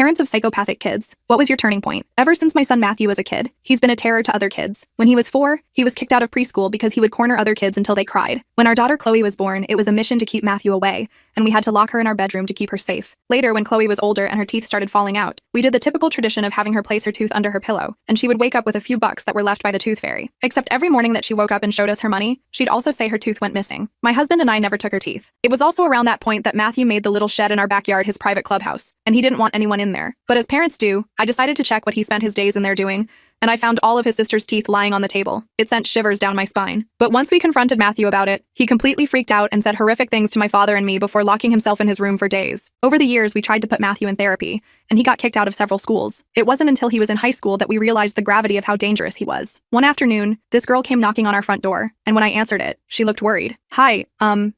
Parents of psychopathic kids, what was your turning point? Ever since my son Matthew was a kid, he's been a terror to other kids. When he was 4, he was kicked out of preschool because he would corner other kids until they cried. When our daughter Chloe was born, it was a mission to keep Matthew away, and we had to lock her in our bedroom to keep her safe. Later, when Chloe was older and her teeth started falling out, we did the typical tradition of having her place her tooth under her pillow, and she would wake up with a few bucks that were left by the tooth fairy. Except every morning that she woke up and showed us her money, she'd also say her tooth went missing. My husband and I never took her teeth. It was also around that point that Matthew made the little shed in our backyard his private clubhouse, and he didn't want anyone in there. But as parents do, I decided to check what he spent his days in there doing, and I found all of his sister's teeth lying on the table. It sent shivers down my spine. But once we confronted Matthew about it, he completely freaked out and said horrific things to my father and me before locking himself in his room for days. Over the years, we tried to put Matthew in therapy, and he got kicked out of several schools. It wasn't until he was in high school that we realized the gravity of how dangerous he was. One afternoon, this girl came knocking on our front door, and when I answered it, she looked worried. "Hi,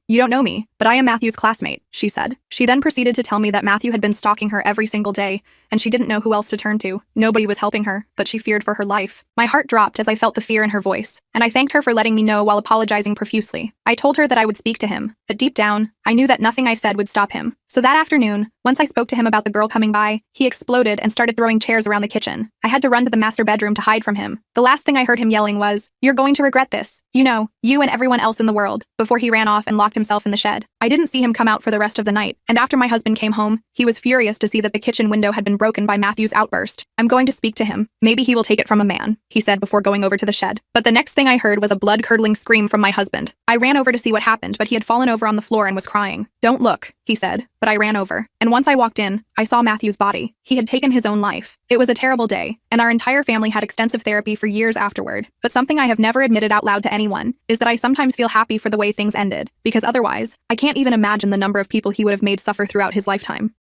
you don't know me, but I am Matthew's classmate," she said. She then proceeded to tell me that Matthew had been stalking her every single day, and she didn't know who else to turn to. Nobody was helping her, but she feared for her life. My heart dropped as I felt the fear in her voice, and I thanked her for letting me know while apologizing profusely. I told her that I would speak to him, but deep down, I knew that nothing I said would stop him. So that afternoon, once I spoke to him about the girl coming by, he exploded and started throwing chairs around the kitchen. I had to run to the master bedroom to hide from him. The last thing I heard him yelling was, "You're going to regret this. You know, you and everyone else in the world," before he ran off and locked himself in the shed. I didn't see him come out for the rest of the night, and after my husband came home, he was furious to see that the kitchen window had been broken by Matthew's outburst. "I'm going to speak to him. Maybe he will take it from a man," he said before going over to the shed. But the next thing I heard was a blood-curdling scream from my husband. I ran over to see what happened, but he had fallen over on the floor and was crying. "Don't look," he said, but I ran over. And once I walked in, I saw Matthew's body. He had taken his own life. It was a terrible day, and our entire family had extensive therapy for years afterward. But something I have never admitted out loud to anyone is that I sometimes feel happy for the way things ended, because otherwise, I can't even imagine the number of people he would have made suffer throughout his lifetime.